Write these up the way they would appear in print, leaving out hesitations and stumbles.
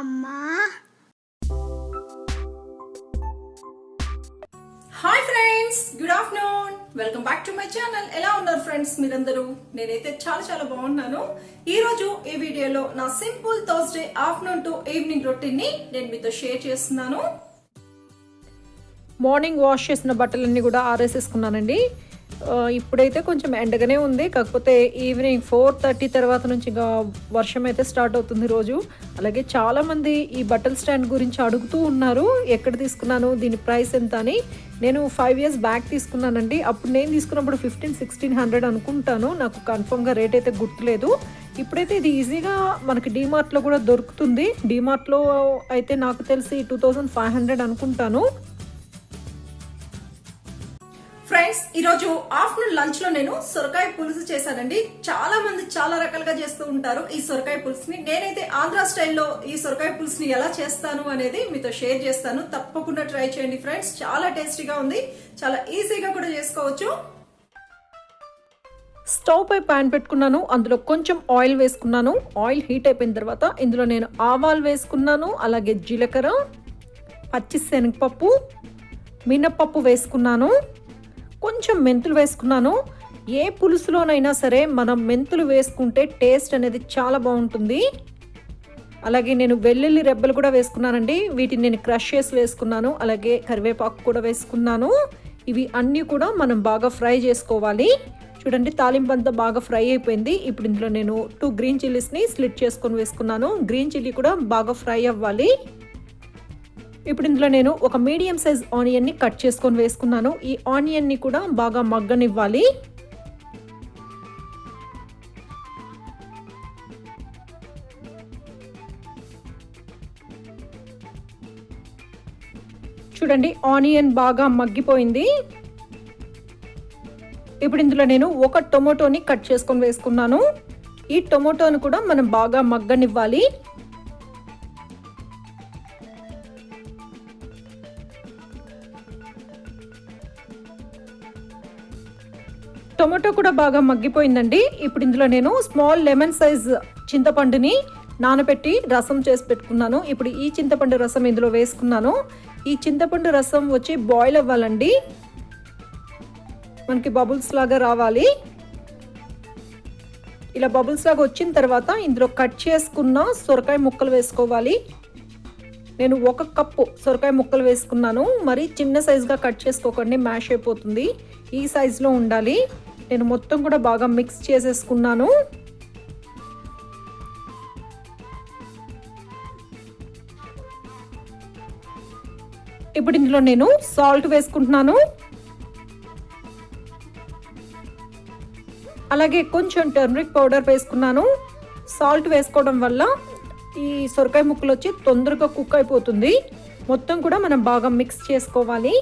అమ్మా. Hi friends, good afternoon. Welcome back to my channel. ఎలా ఉన్నారు ఫ్రెండ్స్ మీరందరూ? నేనైతే చాలా బాగున్నాను. ఈ రోజు ఈ వీడియోలో నా simple Thursday afternoon to evening routine ని నేను మీతో షేర్ చేస్తున్నాను. మార్నింగ్ వాష్ చేసిన బట్టలన్నీ కూడా ఆరేసేసుకున్నానండి. ఇప్పుడైతే కొంచెం ఎండగానే ఉంది, కాకపోతే ఈవినింగ్ 4:30 తర్వాత నుంచి ఇంకా వర్షం అయితే స్టార్ట్ అవుతుంది రోజు. అలాగే చాలామంది ఈ బట్టల స్టాండ్ గురించి అడుగుతూ ఉన్నారు, ఎక్కడ తీసుకున్నాను, దీని ప్రైస్ ఎంత అని. నేను 5 years బ్యాక్ తీసుకున్నానండి. అప్పుడు నేను తీసుకున్నప్పుడు 1500-1600 అనుకుంటాను, నాకు కన్ఫర్మ్గా రేట్ అయితే గుర్తులేదు. ఇప్పుడైతే ఇది ఈజీగా మనకి డీమార్ట్లో కూడా దొరుకుతుంది. డీమార్ట్లో అయితే నాకు తెలిసి 2500 అనుకుంటాను. ఫ్రెండ్స్, ఈ రోజు ఆఫ్టర్నూన్ లంచ్ లో నేను సొరకాయ పులుసు చేశానండి. చాలా మంది చాలా రకాలుగా చేస్తూ ఉంటారు ఈ సొరకాయ పులుసుని. నేనైతే ఆంధ్ర స్టైల్లో ఈ సొరకాయ పులుసుని ఎలా చేస్తాను అనేది మీతో షేర్ చేస్తాను. తప్పకుండా ట్రై చేయండి ఫ్రెండ్స్, చాలా టేస్టీగా ఉంది, చాలా ఈజీగా కూడా చేసుకోవచ్చు. స్టవ్ పై ప్యాన్ పెట్టుకున్నాను, అందులో కొంచెం ఆయిల్ వేసుకున్నాను. ఆయిల్ హీట్ అయిపోయిన తర్వాత ఇందులో నేను ఆవాలు వేసుకున్నాను, అలాగే జీలకర్ర, పచ్చి శనగపప్పు, మినప్పప్పు వేసుకున్నాను, కొంచెం మెంతులు వేసుకున్నాను. ఏ పులుసులోనైనా సరే మనం మెంతులు వేసుకుంటే టేస్ట్ అనేది చాలా బాగుంటుంది. అలాగే నేను వెల్లుల్లి రెబ్బలు కూడా వేసుకున్నానండి, వీటిని నేను క్రష్ చేసి వేసుకున్నాను. అలాగే కరివేపాకు కూడా వేసుకున్నాను. ఇవి అన్నీ కూడా మనం బాగా ఫ్రై చేసుకోవాలి. చూడండి, తాలింపు అంతా బాగా ఫ్రై అయిపోయింది. ఇప్పుడు ఇందులో నేను 2 గ్రీన్ చిల్లీస్ని స్లిట్ చేసుకొని వేసుకున్నాను. గ్రీన్ చిల్లీ కూడా బాగా ఫ్రై అవ్వాలి. ఇప్పుడు ఇందులో నేను ఒక మీడియం సైజ్ ఆనియన్ని కట్ చేసుకొని వేసుకున్నాను. ఈ ఆనియన్ని కూడా బాగా మగ్గనివ్వాలి. చూడండి, ఆనియన్ బాగా మగ్గిపోయింది. ఇప్పుడు ఇందులో నేను ఒక టొమాటోని కట్ చేసుకొని వేసుకున్నాను. ఈ టొమాటోని కూడా మనం బాగా మగ్గనివ్వాలి. టొమాటో కూడా బాగా మగ్గిపోయిందండి. ఇప్పుడు ఇందులో నేను స్మాల్ లెమన్ సైజ్ చింతపండుని నానబెట్టి రసం చేసి పెట్టుకున్నాను. ఇప్పుడు ఈ చింతపండు రసం ఇందులో వేసుకున్నాను. ఈ చింతపండు రసం వచ్చి బాయిల్ అవ్వాలండి, మనకి బబుల్స్ లాగా రావాలి. ఇలా బబుల్స్ లాగా వచ్చిన తర్వాత ఇందులో కట్ చేసుకున్న సొరకాయ ముక్కలు వేసుకోవాలి. నేను 1 కప్పు సొరకాయ ముక్కలు వేసుకున్నాను. మరి చిన్న సైజుగా కట్ చేసుకోకండి, మ్యాష్ అయిపోతుంది. ఈ సైజులో ఉండాలి. నేను మొత్తం కూడా బాగా మిక్స్ చేసేసుకున్నాను. ఇప్పుడు ఇందులో నేను సాల్ట్ వేసుకుంటున్నాను. అలాగే కొంచెం టర్మరిక్ పౌడర్ వేసుకున్నాను. సాల్ట్ వేసుకోవడం వల్ల ఈ సొరకాయ ముక్కలు వచ్చి తొందరగా కుక్ అయిపోతుంది. మొత్తం కూడా మనం బాగా మిక్స్ చేసుకోవాలి.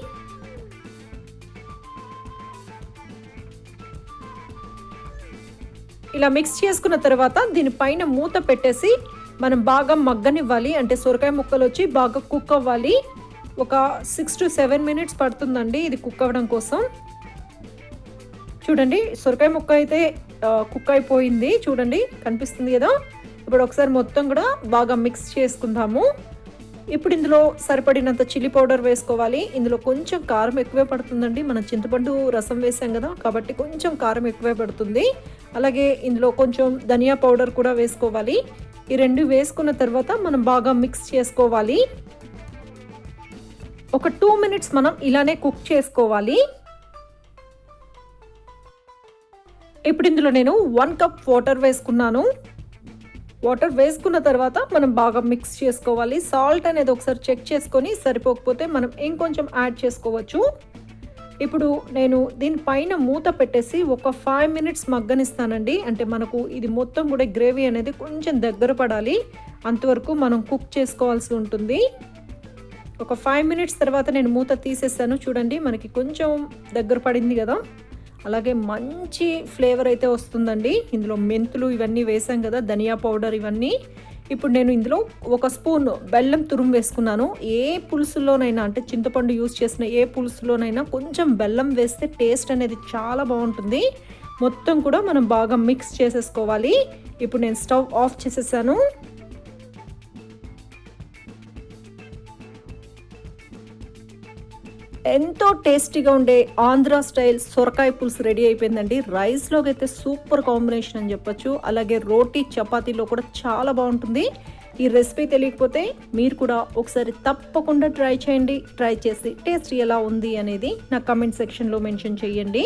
ఇలా మిక్స్ చేసుకున్న తర్వాత దీనిపైన మూత పెట్టేసి మనం బాగా మగ్గనివ్వాలి. అంటే సొరకాయ ముక్కలు వచ్చి బాగా కుక్ అవ్వాలి. ఒక 6 to 7 minutes పడుతుందండి ఇది కుక్ అవ్వడం కోసం. చూడండి, సొరకాయ ముక్క అయితే కుక్ అయిపోయింది. చూడండి, కనిపిస్తుంది కదా. ఇప్పుడు ఒకసారి మొత్తం కూడా బాగా మిక్స్ చేసుకుందాము. ఇప్పుడు ఇందులో సరిపడినంత చిల్లీ పౌడర్ వేసుకోవాలి. ఇందులో కొంచెం కారం ఎక్కువే పడుతుందండి, మనం చింతపండు రసం వేసాం కదా, కాబట్టి కొంచెం కారం ఎక్కువే పడుతుంది. అలాగే ఇందులో కొంచెం ధనియా పౌడర్ కూడా వేసుకోవాలి. ఈ 2 వేసుకున్న తర్వాత మనం బాగా మిక్స్ చేసుకోవాలి. ఒక 2 minutes మనం ఇలానే కుక్ చేసుకోవాలి. ఇప్పుడు ఇందులో నేను 1 కప్ వాటర్ వేసుకున్నాను. వాటర్ వేసుకున్న తర్వాత మనం బాగా మిక్స్ చేసుకోవాలి. సాల్ట్ అనేది ఒకసారి చెక్ చేసుకొని సరిపోకపోతే మనం ఇంకొంచెం యాడ్ చేసుకోవచ్చు. ఇప్పుడు నేను దీనిపైన మూత పెట్టేసి ఒక 5 minutes మగ్గనిస్తానండి. అంటే మనకు ఇది మొత్తం కూడా గ్రేవీ అనేది కొంచెం దగ్గర పడాలి, అంతవరకు మనం కుక్ చేసుకోవాల్సి ఉంటుంది. ఒక 5 minutes తర్వాత నేను మూత తీసేసాను. చూడండి, మనకి కొంచెం దగ్గర పడింది కదా. అలాగే మంచి ఫ్లేవర్ అయితే వస్తుందండి. ఇందులో మెంతులు ఇవన్నీ వేసాం కదా, ధనియా పౌడర్ ఇవన్నీ. ఇప్పుడు నేను ఇందులో 1 స్పూన్ బెల్లం తురుము వేసుకున్నాను. ఏ పులుసులోనైనా, అంటే చింతపండు యూజ్ చేసిన ఏ పులుసులోనైనా కొంచెం బెల్లం వేస్తే టేస్ట్ అనేది చాలా బాగుంటుంది. మొత్తం కూడా మనం బాగా మిక్స్ చేసేసుకోవాలి. ఇప్పుడు నేను స్టవ్ ఆఫ్ చేసేసాను. ఎంతో టేస్టీగా ఉండే ఆంధ్ర స్టైల్ సొరకాయ పులుసు రెడీ అయిపోయిందండి. రైస్లోకి అయితే సూపర్ కాంబినేషన్ అని చెప్పొచ్చు. అలాగే రోటీ చపాతీలో కూడా చాలా బాగుంటుంది. ఈ రెసిపీ తెలియకపోతే మీరు కూడా ఒకసారి తప్పకుండా ట్రై చేయండి. ట్రై చేసి టేస్ట్ ఎలా ఉంది అనేది నా కమెంట్ సెక్షన్లో మెన్షన్ చేయండి.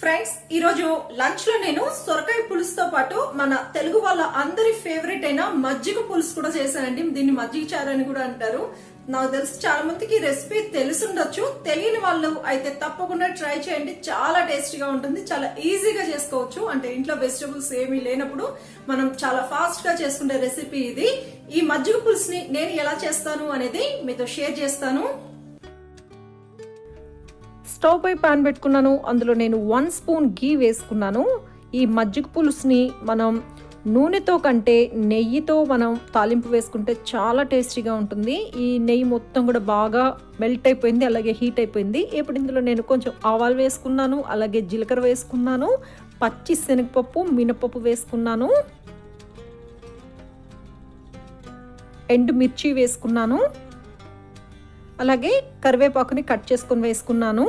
ఫ్రెండ్స్, ఈరోజు లంచ్ లో నేను సొరకాయ పులుసుతో పాటు మన తెలుగు వాళ్ళ అందరి ఫేవరెట్ అయిన మజ్జిగ పులుసు కూడా చేశానండి. దీన్ని మజ్జిగ చారు అని కూడా అంటారు. నాకు తెలిసి చాలా మందికి రెసిపీ తెలిసుండొచ్చు. తెలియని వాళ్ళు అయితే తప్పకుండా ట్రై చేయండి. చాలా టేస్టీగా ఉంటుంది. చాలా ఈజీగా చేసుకోవచ్చు. అంటే ఇంట్లో వెజిటబుల్స్ ఏమీ లేనప్పుడు మనం చాలా ఫాస్ట్ గా చేసుకునే రెసిపీ ఇది. ఈ మజ్జిగ పులుసుని నేను ఎలా చేస్తాను అనేది మీతో షేర్ చేస్తాను. స్టవ్ పై పాన్ పెట్టుకున్నాను. అందులో నేను 1 స్పూన్ గీ వేసుకున్నాను. ఈ మజ్జిగ పులుసుని మనం నూనెతో కంటే నెయ్యితో మనం తాలింపు వేసుకుంటే చాలా టేస్టీగా ఉంటుంది. ఈ నెయ్యి మొత్తం కూడా బాగా మెల్ట్ అయిపోయింది, అలాగే హీట్ అయిపోయింది. ఇప్పుడు ఇందులో నేను కొంచెం ఆవాలు వేసుకున్నాను, అలాగే జీలకర్ర వేసుకున్నాను, పచ్చి శనగపప్పు, మినపప్పు వేసుకున్నాను, ఎండుమిర్చి వేసుకున్నాను, అలాగే కరివేపాకుని కట్ చేసుకొని వేసుకున్నాను,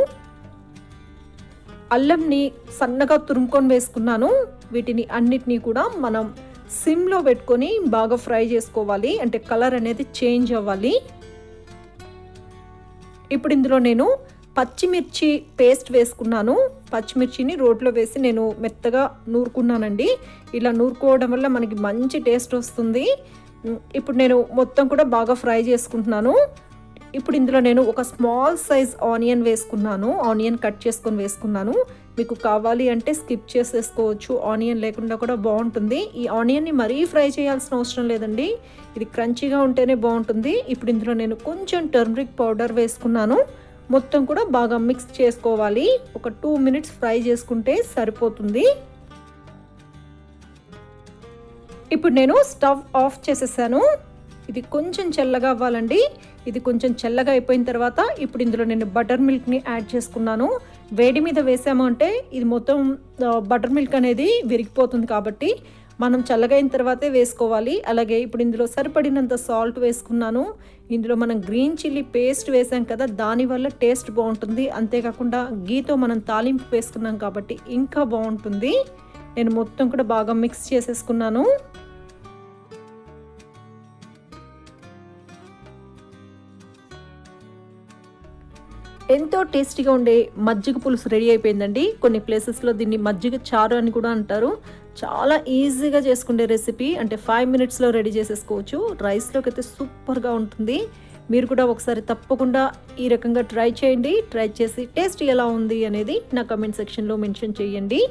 అల్లంని సన్నగా తురుముకొని వేసుకున్నాను. వీటిని అన్నిటినీ కూడా మనం సిమ్లో పెట్టుకొని బాగా ఫ్రై చేసుకోవాలి. అంటే కలర్ అనేది చేంజ్ అవ్వాలి. ఇప్పుడు ఇందులో నేను పచ్చిమిర్చి పేస్ట్ వేసుకున్నాను. పచ్చిమిర్చిని రోట్లో వేసి నేను మెత్తగా నూరుకున్నానండి. ఇలా నూరుకోవడం వల్ల మనకి మంచి టేస్ట్ వస్తుంది. ఇప్పుడు నేను మొత్తం కూడా బాగా ఫ్రై చేసుకుంటున్నాను. ఇప్పుడు ఇందులో నేను ఒక స్మాల్ సైజ్ ఆనియన్ వేసుకున్నాను. ఆనియన్ కట్ చేసుకొని వేసుకున్నాను. మీకు కావాలి అంటే స్కిప్ చేసేసుకోవచ్చు. ఆనియన్ లేకుండా కూడా బాగుంటుంది. ఈ ఆనియన్ని మరీ ఫ్రై చేయాల్సిన అవసరం లేదండి. ఇది క్రంచీగా ఉంటేనే బాగుంటుంది. ఇప్పుడు ఇందులో నేను కొంచెం టర్మరిక్ పౌడర్ వేసుకున్నాను. మొత్తం కూడా బాగా మిక్స్ చేసుకోవాలి. ఒక 2 మినిట్స్ ఫ్రై చేసుకుంటే సరిపోతుంది. ఇప్పుడు నేను స్టవ్ ఆఫ్ చేసేసాను. ఇది కొంచెం చల్లగా అవ్వాలండి. ఇది కొంచెం చల్లగా అయిపోయిన తర్వాత ఇప్పుడు ఇందులో నేను బటర్ మిల్క్ని యాడ్ చేసుకున్నాను. వేడి మీద వేసాము అంటే ఇది మొత్తం బటర్ మిల్క్ అనేది విరిగిపోతుంది. కాబట్టి మనం చల్లగా అయిన తర్వాతే వేసుకోవాలి. అలాగే ఇప్పుడు ఇందులో సరిపడినంత సాల్ట్ వేసుకున్నాను. ఇందులో మనం గ్రీన్ చిల్లీ పేస్ట్ వేసాం కదా, దానివల్ల టేస్ట్ బాగుంటుంది. అంతేకాకుండా గీతో మనం తాలింపు వేసుకున్నాం కాబట్టి ఇంకా బాగుంటుంది. నేను మొత్తం కూడా బాగా మిక్స్ చేసేసుకున్నాను. ఎంతో టేస్టీగా ఉండే మజ్జిగ పులుసు రెడీ అయిపోయిందండి. కొన్ని ప్లేసెస్లో దీన్ని మజ్జిగ చారు అని కూడా అంటారు. చాలా ఈజీగా చేసుకునే రెసిపీ. అంటే 5 మినిట్స్లో రెడీ చేసేసుకోవచ్చు. రైస్లోకి అయితే సూపర్గా ఉంటుంది. మీరు కూడా ఒకసారి తప్పకుండా ఈ రకంగా ట్రై చేయండి. ట్రై చేసి టేస్ట్ ఎలా ఉంది అనేది నా కమెంట్ సెక్షన్లో మెన్షన్ చేయండి.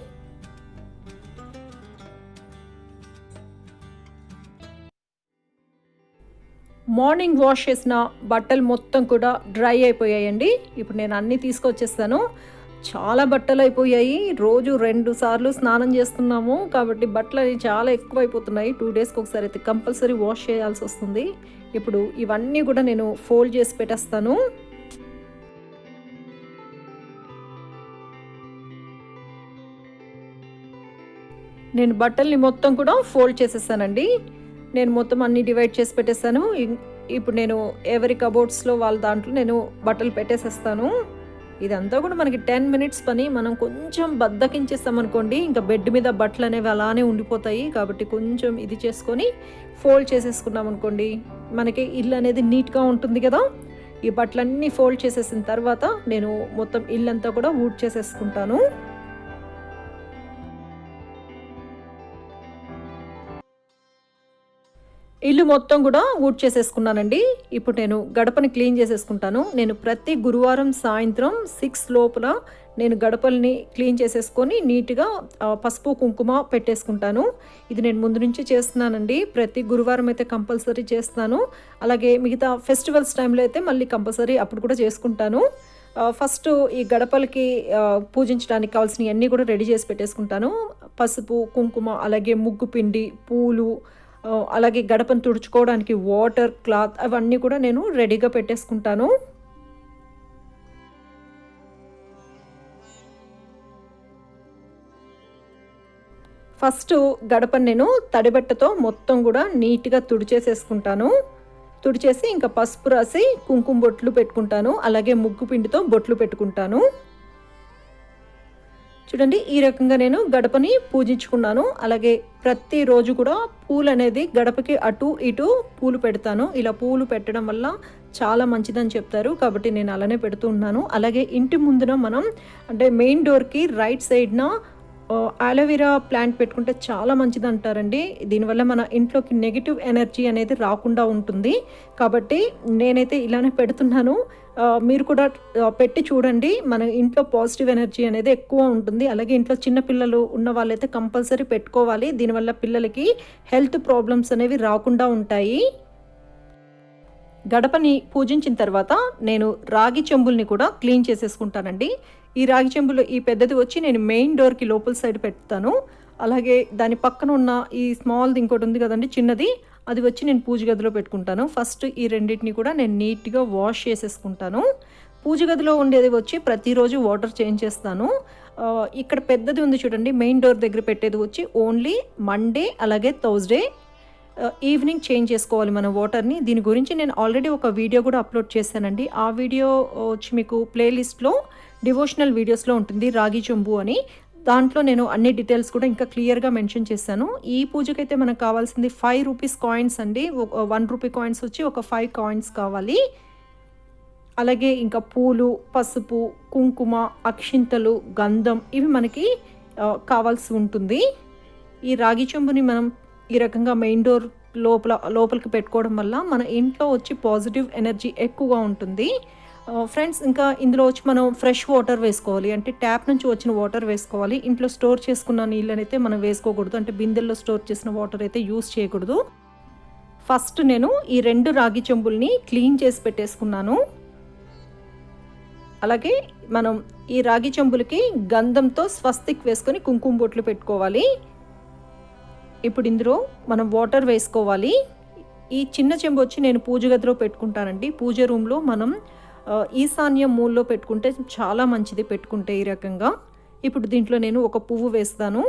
మార్నింగ్ వాష్ చేసిన బట్టలు మొత్తం కూడా డ్రై అయిపోయాయండి. ఇప్పుడు నేను అన్నీ తీసుకొచ్చేస్తాను. చాలా బట్టలు అయిపోయాయి. రోజు 2 సార్లు స్నానం చేస్తున్నాము కాబట్టి బట్టలు అవి చాలా ఎక్కువ అయిపోతున్నాయి. 2 డేస్కి ఒకసారి అయితే కంపల్సరీ వాష్ చేయాల్సి వస్తుంది. ఇప్పుడు ఇవన్నీ కూడా నేను ఫోల్డ్ చేసి పెట్టేస్తాను. నేను బట్టల్ని మొత్తం కూడా ఫోల్డ్ చేసేసానండి. నేను మొత్తం అన్ని డివైడ్ చేసి పెట్టేస్తాను. ఇప్పుడు నేను ఎవరి కబోర్డ్స్లో వాళ్ళ దాంట్లో నేను బట్టలు పెట్టేసేస్తాను. ఇదంతా కూడా మనకి 10 మినిట్స్ పని. మనం కొంచెం బద్దకించేస్తామనుకోండి, ఇంకా బెడ్ మీద బట్టలు అనేవి అలానే ఉండిపోతాయి. కాబట్టి కొంచెం ఇది చేసుకొని ఫోల్డ్ చేసేసుకున్నాం అనుకోండి, మనకి ఇల్లు అనేది నీట్గా ఉంటుంది కదా. ఈ బట్టలన్నీ ఫోల్డ్ చేసేసిన తర్వాత నేను మొత్తం ఇల్లంతా కూడా ఊడ్ చేసేసుకుంటాను. ఇల్లు మొత్తం కూడా ఊడ్ చేసేసుకున్నానండి. ఇప్పుడు నేను గడపని క్లీన్ చేసేసుకుంటాను. నేను ప్రతి గురువారం సాయంత్రం 6 లోపల నేను గడపల్ని క్లీన్ చేసేసుకొని నీట్గా పసుపు కుంకుమ పెట్టేసుకుంటాను. ఇది నేను ముందు నుంచి చేస్తున్నానండి. ప్రతి గురువారం అయితే కంపల్సరీ చేస్తాను. అలాగే మిగతా ఫెస్టివల్స్ టైంలో అయితే మళ్ళీ కంపల్సరీ అప్పుడు కూడా చేసుకుంటాను. ఫస్ట్ ఈ గడపలకి పూజించడానికి కావాల్సినవి అన్నీ కూడా రెడీ చేసి పెట్టేసుకుంటాను. పసుపు కుంకుమ, అలాగే ముగ్గు పిండి, పూలు, అలాగే గడపను తుడుచుకోవడానికి వాటర్, క్లాత్ అవన్నీ కూడా నేను రెడీగా పెట్టేసుకుంటాను. ఫస్ట్ గడపను నేను తడిబట్టతో మొత్తం కూడా నీట్గా తుడిచేసేసుకుంటాను. తుడిచేసి ఇంకా పసుపు రాసి కుంకుమ బొట్లు పెట్టుకుంటాను. అలాగే ముగ్గు పిండితో బొట్లు పెట్టుకుంటాను. చూడండి, ఈ రకంగా నేను గడపని పూజించుకున్నాను. అలాగే ప్రతిరోజు కూడా పూలు అనేది గడపకి అటు ఇటు పూలు పెడతాను. ఇలా పూలు పెట్టడం వల్ల చాలా మంచిదని చెప్తారు, కాబట్టి నేను అలానే పెడుతూ ఉన్నాను. అలాగే ఇంటి ముందున మనం అంటే మెయిన్ డోర్కి రైట్ సైడ్న ఆలోవెరా ప్లాంట్ పెట్టుకుంటే చాలా మంచిది అంటారండి. దీనివల్ల మన ఇంట్లోకి నెగిటివ్ ఎనర్జీ అనేది రాకుండా ఉంటుంది. కాబట్టి నేనైతే ఇలానే పెడుతున్నాను. మీరు కూడా పెట్టి చూడండి. మన ఇంట్లో పాజిటివ్ ఎనర్జీ అనేది ఎక్కువ ఉంటుంది. అలాగే ఇంట్లో చిన్న పిల్లలు ఉన్న వాళ్ళైతే కంపల్సరీ పెట్టుకోవాలి. దీనివల్ల పిల్లలకి హెల్త్ ప్రాబ్లమ్స్ అనేవి రాకుండా ఉంటాయి. గడపని పూజించిన తర్వాత నేను రాగి చెంబుల్ని కూడా క్లీన్ చేసేసుకుంటానండి. ఈ రాగి చెంబులు ఈ పెద్దది వచ్చి నేను మెయిన్ డోర్కి లోపల సైడ్ పెడతాను. అలాగే దాని పక్కన ఉన్న ఈ స్మాల్ది ఇంకోటి ఉంది కదండి చిన్నది, అది వచ్చి నేను పూజ గదిలో పెట్టుకుంటాను. ఫస్ట్ ఈ రెండింటిని కూడా నేను నీట్గా వాష్ చేసేసుకుంటాను. పూజ గదిలో ఉండేది వచ్చి ప్రతిరోజు వాటర్ చేంజ్ చేస్తాను. ఇక్కడ పెద్దది ఉంది చూడండి, మెయిన్ డోర్ దగ్గర పెట్టేది వచ్చి ఓన్లీ మండే అలాగే థర్స్డే ఈవినింగ్ చేంజ్ చేసుకోవాలి మన వాటర్ని. దీని గురించి నేను ఆల్రెడీ ఒక వీడియో కూడా అప్లోడ్ చేశానండి. ఆ వీడియో వచ్చి మీకు ప్లేలిస్ట్లో డివోషనల్ వీడియోస్లో ఉంటుంది, రాగి చెంబు అని. దాంట్లో నేను అన్ని డీటెయిల్స్ కూడా ఇంకా క్లియర్గా మెన్షన్ చేశాను. ఈ పూజకైతే మనకు కావాల్సింది 5 రూపీస్ కాయిన్స్ అండి. 1 రూపీ కాయిన్స్ వచ్చి ఒక 5 కాయిన్స్ కావాలి. అలాగే ఇంకా పూలు, పసుపు, కుంకుమ, అక్షింతలు, గంధం ఇవి మనకి కావాల్సి ఉంటుంది. ఈ రాగి చెంబుని మనం ఈ రకంగా మెయిన్ డోర్ లోపలికి పెట్టుకోవడం వల్ల మన ఇంట్లో వచ్చి పాజిటివ్ ఎనర్జీ ఎక్కువగా ఉంటుంది. ఫ్రెండ్స్, ఇంకా ఇందులో వచ్చి మనం ఫ్రెష్ వాటర్ వేసుకోవాలి. అంటే ట్యాప్ నుంచి వచ్చిన వాటర్ వేసుకోవాలి. ఇంట్లో స్టోర్ చేసుకున్న నీళ్ళనైతే మనం వేసుకోకూడదు. అంటే బిందెల్లో స్టోర్ చేసిన వాటర్ అయితే యూస్ చేయకూడదు. ఫస్ట్ నేను ఈ 2 రాగి చెంబుల్ని క్లీన్ చేసి పెట్టేసుకున్నాను. అలాగే మనం ఈ రాగి చెంబులకి గంధంతో స్వస్తిక్ వేసుకొని కుంకుమ బొట్లు పెట్టుకోవాలి. ఇప్పుడు ఇందులో మనం వాటర్ వేసుకోవాలి. ఈ చిన్న చెంబు వచ్చి నేను పూజ గదిలో పెట్టుకుంటానండి. పూజ రూమ్లో మనం ఈశాన్య మూలలో పెట్టుకుంటే చాలా మంచిది పెట్టుకుంటే ఈ రకంగా. ఇప్పుడు దీంట్లో నేను ఒక పువ్వు వేస్తాను.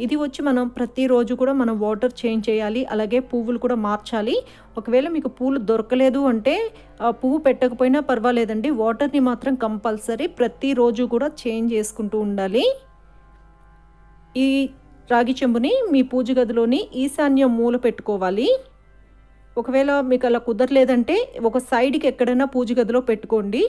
ఇది వచ్చి మనం ప్రతిరోజు కూడా మనం వాటర్ చేంజ్ చేయాలి. అలాగే పువ్వులు కూడా మార్చాలి. ఒకవేళ మీకు పూలు దొరకలేదు అంటే పువ్వు పెట్టకపోయినా పర్వాలేదండి, వాటర్ని మాత్రం కంపల్సరీ ప్రతిరోజు కూడా చేంజ్ చేసుకుంటూ ఉండాలి. ఈ రాగి చెంబుని మీ పూజ గదిలోని ఈశాన్య మూల పెట్టుకోవాలి. ఒకవేళ మీకు అలా కుదరలేదంటే ఒక సైడ్కి ఎక్కడైనా పూజ గదిలో పెట్టుకోండి.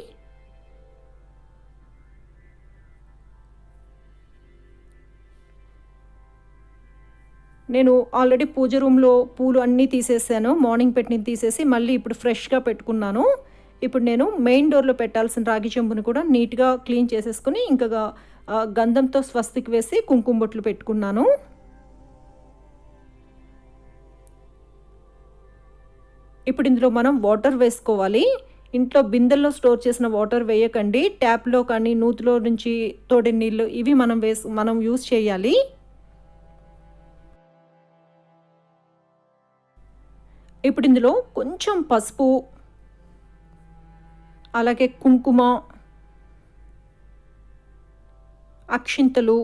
నేను ఆల్రెడీ పూజ రూమ్లో పూలు అన్నీ తీసేసాను. మార్నింగ్ పెట్టిన తీసేసి మళ్ళీ ఇప్పుడు ఫ్రెష్గా పెట్టుకున్నాను. ఇప్పుడు నేను మెయిన్ డోర్లో పెట్టాల్సిన రాగి చెంబుని కూడా నీట్గా క్లీన్ చేసేసుకుని ఇంకా గంధంతో స్వస్తికి వేసి కుంకుమ బొట్లు పెట్టుకున్నాను. ఇప్పుడు ఇందులో మనం వాటర్ వేసుకోవాలి. ఇంట్లో బిందెల్లో స్టోర్ చేసిన వాటర్ వేయకండి. ట్యాప్లో కానీ నూతిలో నుంచి తోడిన నీళ్ళు ఇవి మనం యూస్ చేయాలి. ఇప్పుడు ఇందులో కొంచెం పసుపు, అలాగే కుంకుమ, అక్షింతలు,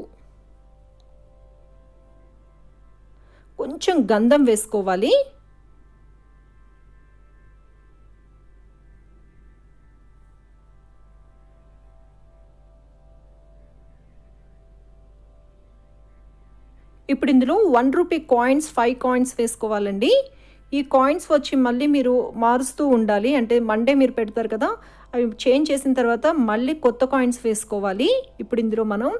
కొంచెం గంధం వేసుకోవాలి. ఇప్పుడు ఇందులో 1 రూపీ కాయిన్స్ 5 కాయిన్స్ వేసుకోవాలండి. ఈ కాయిన్స్ వచ్చి మళ్ళీ మీరు మారుస్తూ ఉండాలి. అంటే మండే మీరు పెడతారు కదా, అవి చేంజ్ చేసిన తర్వాత మళ్ళీ కొత్త కాయిన్స్ వేసుకోవాలి. ఇప్పుడు ఇందులో మనం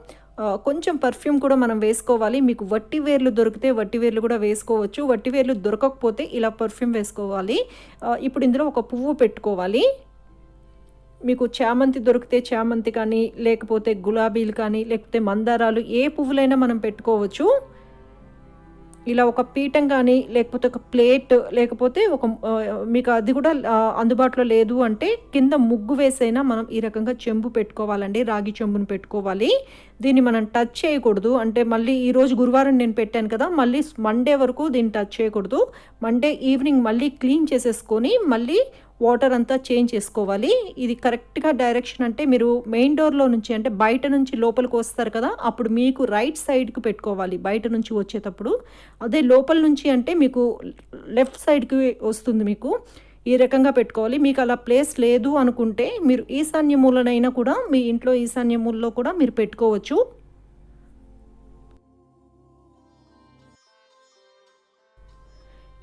కొంచెం పర్ఫ్యూమ్ కూడా మనం వేసుకోవాలి. మీకు వట్టి వేర్లు దొరికితే వట్టి వేర్లు కూడా వేసుకోవచ్చు. వట్టి వేర్లు దొరకకపోతే ఇలా పర్ఫ్యూమ్ వేసుకోవాలి. ఇప్పుడు ఇందులో ఒక పువ్వు పెట్టుకోవాలి. మీకు చామంతి దొరికితే చామంతి కానీ, లేకపోతే గులాబీలు కానీ, లేకపోతే మందారాలు, ఏ పువ్వులైనా మనం పెట్టుకోవచ్చు. ఇలా ఒక పీఠం కానీ, లేకపోతే ఒక ప్లేట్, లేకపోతే మీకు అది కూడా అందుబాటులో లేదు అంటే కింద ముగ్గు వేసైనా మనం ఈ రకంగా చెంబు పెట్టుకోవాలండి. రాగి చెంబును పెట్టుకోవాలి. దీన్ని మనం టచ్ చేయకూడదు. అంటే మళ్ళీ ఈరోజు గురువారం నేను పెట్టాను కదా, మళ్ళీ మండే వరకు దీన్ని టచ్ చేయకూడదు. మండే ఈవినింగ్ మళ్ళీ క్లీన్ చేసేసుకొని మళ్ళీ వాటర్ అంతా చేంజ్ చేసుకోవాలి. ఇది కరెక్ట్గా డైరెక్షన్ అంటే మీరు మెయిన్ డోర్లో నుంచి అంటే బయట నుంచి లోపలికి వస్తారు కదా, అప్పుడు మీకు రైట్ సైడ్కి పెట్టుకోవాలి బయట నుంచి వచ్చేటప్పుడు. అదే లోపల నుంచి అంటే మీకు లెఫ్ట్ సైడ్కి వస్తుంది. మీకు ఈ రకంగా పెట్టుకోవాలి. మీకు అలా ప్లేస్ లేదు అనుకుంటే మీరు ఈశాన్య మూలనైనా కూడా మీ ఇంట్లో ఈశాన్య మూలలో కూడా మీరు పెట్టుకోవచ్చు.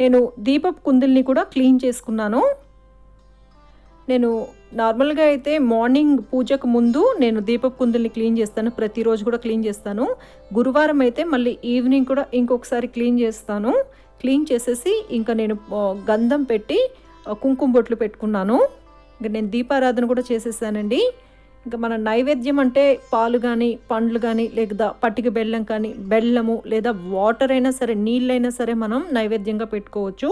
నేను దీపపు కుందుల్ని కూడా క్లీన్ చేసుకున్నాను. నేను నార్మల్గా అయితే మార్నింగ్ పూజకు ముందు నేను దీపపు కుందుల్ని క్లీన్ చేస్తాను. ప్రతిరోజు కూడా క్లీన్ చేస్తాను. గురువారం అయితే మళ్ళీ ఈవినింగ్ కూడా ఇంకొకసారి క్లీన్ చేస్తాను. క్లీన్ చేసేసి ఇంకా నేను గంధం పెట్టి కుంకుమ బొట్లు పెట్టుకున్నాను. ఇంకా నేను దీపారాధన కూడా చేసేసానండి. ఇంకా మన నైవేద్యం అంటే పాలు కానీ పండ్లు కానీ లేదా పట్టిక బెల్లం కానీ బెల్లము లేదా వాటర్ అయినా సరే నీళ్ళైనా సరే మనం నైవేద్యంగా పెట్టుకోవచ్చు.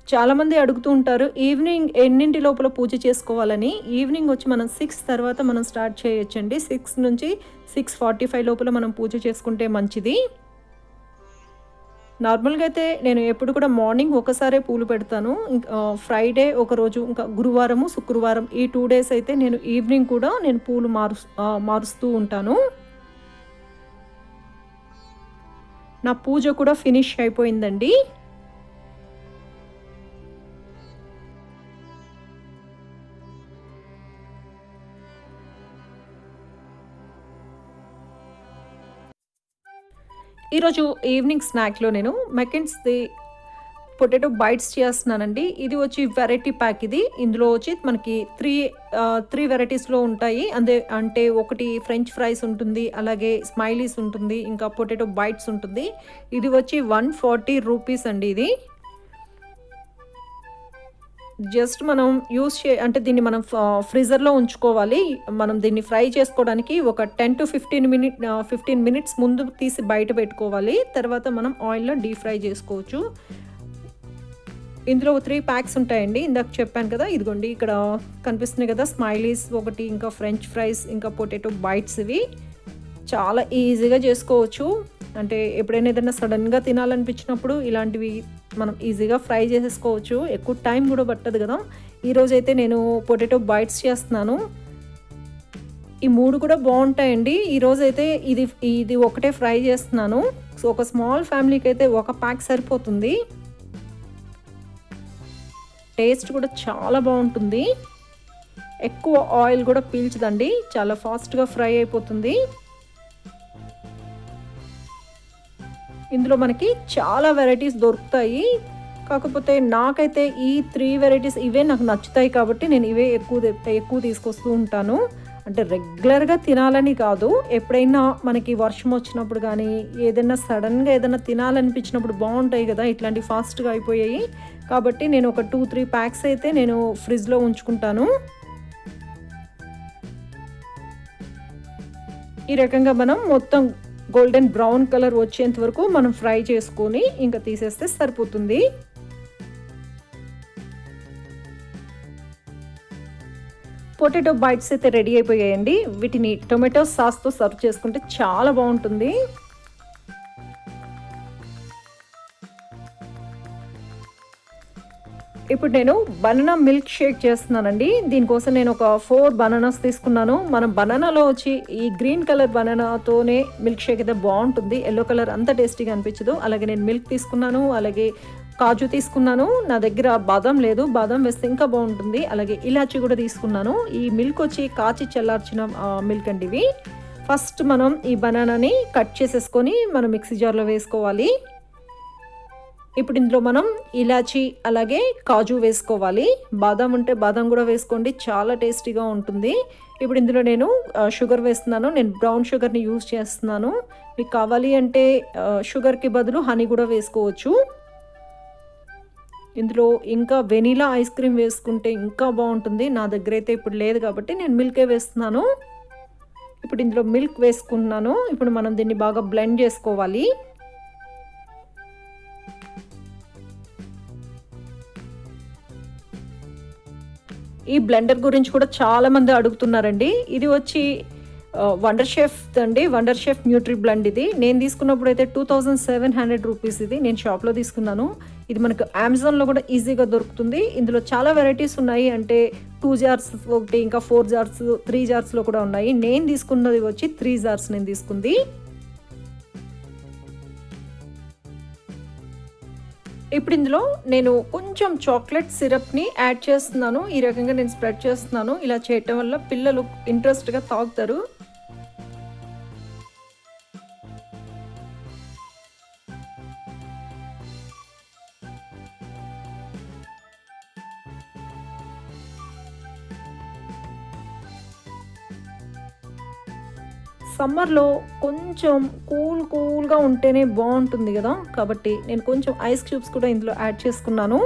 చాలామంది అడుగుతూ ఉంటారు ఈవినింగ్ ఎన్నింటి లోపల పూజ చేసుకోవాలని. ఈవినింగ్ వచ్చి మనం 6 తర్వాత మనం స్టార్ట్ చేయొచ్చండి. 6 నుంచి 6:45 లోపల మనం పూజ చేసుకుంటే మంచిది. నార్మల్గా అయితే నేను ఎప్పుడు కూడా మార్నింగ్ ఒకసారే పూలు పెడతాను. ఫ్రైడే ఒకరోజు, ఇంకా గురువారము శుక్రవారం ఈ 2 డేస్ అయితే నేను ఈవినింగ్ కూడా నేను పూలు మారుస్తూ ఉంటాను. నా పూజ కూడా ఫినిష్ అయిపోయిందండి. ఈరోజు ఈవినింగ్ స్నాక్లో నేను మెకెన్స్ది పొటాటో బైట్స్ చేస్తున్నానండి. ఇది వచ్చి వెరైటీ ప్యాక్. ఇందులో వచ్చి మనకి త్రీ వెరైటీస్లో ఉంటాయి. అంటే ఒకటి ఫ్రెంచ్ ఫ్రైస్ ఉంటుంది, అలాగే స్మైలీస్ ఉంటుంది, ఇంకా పొటాటో బైట్స్ ఉంటుంది. ఇది వచ్చి 140 రూపీస్ అండి. ఇది జస్ట్ మనం అంటే దీన్ని మనం ఫ్రీజర్లో ఉంచుకోవాలి. మనం దీన్ని ఫ్రై చేసుకోవడానికి ఒక 10 to 15 మినిట్స్ ముందు తీసి బయట పెట్టుకోవాలి. తర్వాత మనం ఆయిల్లో డీప్ ఫ్రై చేసుకోవచ్చు. ఇందులో 3 ప్యాక్స్ ఉంటాయండి. ఇందాక చెప్పాను కదా, ఇదిగోండి ఇక్కడ కనిపిస్తున్నాయి కదా, స్మైలీస్ ఒకటి, ఇంకా ఫ్రెంచ్ ఫ్రైస్, ఇంకా పొటాటో బైట్స్. ఇవి చాలా ఈజీగా చేసుకోవచ్చు. అంటే ఎప్పుడైనా ఏదైనా సడన్గా తినాలనిపించినప్పుడు ఇలాంటివి మనం ఈజీగా ఫ్రై చేసేసుకోవచ్చు. ఎక్కువ టైం కూడా పట్టదు కదా. ఈరోజైతే నేను పొటాటో బైట్స్ చేస్తున్నాను. ఈ 3 కూడా బాగుంటాయండి. ఈరోజైతే ఇది ఒకటే ఫ్రై చేస్తున్నాను. సో ఒక స్మాల్ ఫ్యామిలీకి అయితే ఒక ప్యాక్ సరిపోతుంది. టేస్ట్ కూడా చాలా బాగుంటుంది. ఎక్కువ ఆయిల్ కూడా పీల్చదండి, చాలా ఫాస్ట్గా ఫ్రై అయిపోతుంది. ఇందులో మనకి చాలా వెరైటీస్ దొరుకుతాయి. కాకపోతే నాకైతే ఈ 3 వెరైటీస్ ఇవే నాకు నచ్చుతాయి కాబట్టి నేను ఇవే ఎక్కువ తీసుకొస్తూ ఉంటాను. అంటే రెగ్యులర్గా తినాలని కాదు, ఎప్పుడైనా మనకి వర్షం వచ్చినప్పుడు కానీ ఏదైనా సడన్గా ఏదైనా తినాలనిపించినప్పుడు బాగుంటాయి కదా, ఇట్లాంటి ఫాస్ట్గా అయిపోయాయి. కాబట్టి నేను ఒక 2-3 ప్యాక్స్ అయితే నేను ఫ్రిడ్జ్లో ఉంచుకుంటాను. ఈ రకంగా మనం మొత్తం గోల్డెన్ బ్రౌన్ కలర్ వచ్చేంత వరకు మనం ఫ్రై చేసుకొని ఇంకా తీసేస్తే సరిపోతుంది. పొటాటో బైట్స్ అయితే రెడీ అయిపోయాయండి. వీటిని టొమాటో సాస్తో సర్వ్ చేసుకుంటే చాలా బాగుంటుంది. ఇప్పుడు నేను బనానా మిల్క్ షేక్ చేస్తున్నానండి. దీనికోసం నేను ఒక 4 బనానాస్ తీసుకున్నాను. మనం బనానాలో వచ్చి ఈ గ్రీన్ కలర్ బనానాతోనే మిల్క్ షేక్ అయితే బాగుంటుంది. ఎల్లో కలర్ అంత టేస్టీగా అనిపించదు. అలాగే నేను మిల్క్ తీసుకున్నాను, అలాగే కాజు తీసుకున్నాను. నా దగ్గర బాదం లేదు, బాదం వేస్తే ఇంకా బాగుంటుంది. అలాగే ఇలాచీ కూడా తీసుకున్నాను. ఈ మిల్క్ వచ్చి కాచి చల్లార్చిన మిల్క్ అండి ఇవి. ఫస్ట్ మనం ఈ బనానాని కట్ చేసేసుకొని మనం మిక్సీ జార్లో వేసుకోవాలి. ఇప్పుడు ఇందులో మనం ఇలాచీ అలాగే కాజు వేసుకోవాలి. బాదం ఉంటే బాదం కూడా వేసుకోండి, చాలా టేస్టీగా ఉంటుంది. ఇప్పుడు ఇందులో నేను షుగర్ వేస్తున్నాను. నేను బ్రౌన్ షుగర్ని యూజ్ చేస్తున్నాను. మీకు కావాలి అంటే షుగర్కి బదులు హనీ కూడా వేసుకోవచ్చు. ఇందులో ఇంకా వెనీలా ఐస్ క్రీమ్ వేసుకుంటే ఇంకా బాగుంటుంది. నా దగ్గర అయితే ఇప్పుడు లేదు కాబట్టి నేను మిల్కే వేస్తున్నాను. ఇప్పుడు ఇందులో మిల్క్ వేసుకున్నాను. ఇప్పుడు మనం దీన్ని బాగా బ్లెండ్ చేసుకోవాలి. ఈ బ్లెండర్ గురించి కూడా చాలా మంది అడుగుతున్నారండి. ఇది వచ్చి వండర్ షెఫ్ అండి, వండర్ షెఫ్ న్యూట్రీ బ్లెండ్. ఇది నేను తీసుకున్నప్పుడు అయితే 2700 రూపీస్. ఇది నేను షాప్లో తీసుకున్నాను. ఇది మనకు అమెజాన్లో కూడా ఈజీగా దొరుకుతుంది. ఇందులో చాలా వెరైటీస్ ఉన్నాయి. అంటే 2 జార్స్ ఒకటి, ఇంకా 4 జార్స్, 3 జార్స్లో కూడా ఉన్నాయి. నేను తీసుకున్నది వచ్చి 3 జార్స్ నేను తీసుకుంది. ఇప్పుడు ఇందులో నేను కొంచెం చాక్లెట్ సిరప్ని యాడ్ చేస్తున్నాను. ఈ రకంగా నేను స్ప్రెడ్ చేస్తున్నాను. ఇలా చేయటం వల్ల పిల్లలు ఇంట్రెస్ట్గా తాగుతారు. సమ్మర్లో కొంచెం కూల్గా ఉంటేనే బాగుంటుంది కదా, కాబట్టి నేను కొంచెం ఐస్ క్యూబ్స్ కూడా ఇందులో యాడ్ చేసుకున్నాను.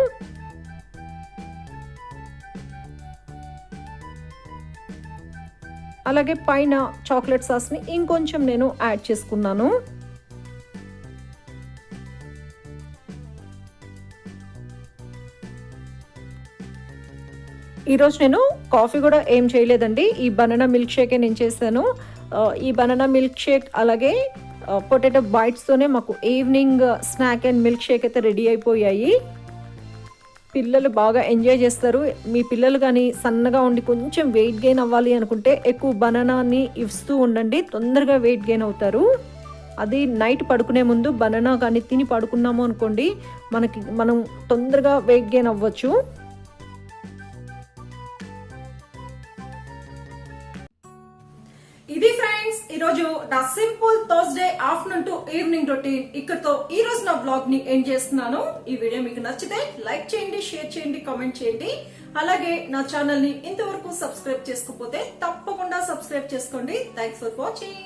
అలాగే పైన చాక్లెట్ సాస్ని ఇంకొంచెం నేను యాడ్ చేసుకున్నాను. ఈరోజు నేను కాఫీ కూడా ఏం చేయలేదండి. ఈ బనానా మిల్క్ షేకే నేను చేశాను. ఈ బనానా మిల్క్ షేక్ అలాగే పొటాటో బైట్స్తోనే మాకు evening snack and milk shake అయితే రెడీ అయిపోయాయి. పిల్లలు బాగా ఎంజాయ్ చేస్తారు. మీ పిల్లలు కానీ సన్నగా ఉండి కొంచెం వెయిట్ గెయిన్ అవ్వాలి అనుకుంటే ఎక్కువ బనానాని ఇస్తూ ఉండండి, తొందరగా వెయిట్ గెయిన్ అవుతారు. అది నైట్ పడుకునే ముందు బనానా కానీ తిని పడుకున్నాము అనుకోండి, మనం తొందరగా వెయిట్ గెయిన్ అవ్వచ్చు. ఇది ఫ్రెండ్స్ ఈరోజు నా simple Thursday afternoon to evening routine. ఇక్కడతో ఈ రోజు నా బ్లాగ్ ని ఎండ్ చేస్తున్నాను. ఈ వీడియో మీకు నచ్చితే లైక్ చేయండి, షేర్ చేయండి, కామెంట్ చేయండి. అలాగే నా ఛానల్ ని ఇంతవరకు సబ్స్క్రైబ్ చేసుకోకపోతే తప్పకుండా సబ్స్క్రైబ్ చేసుకోండి. Thanks for watching.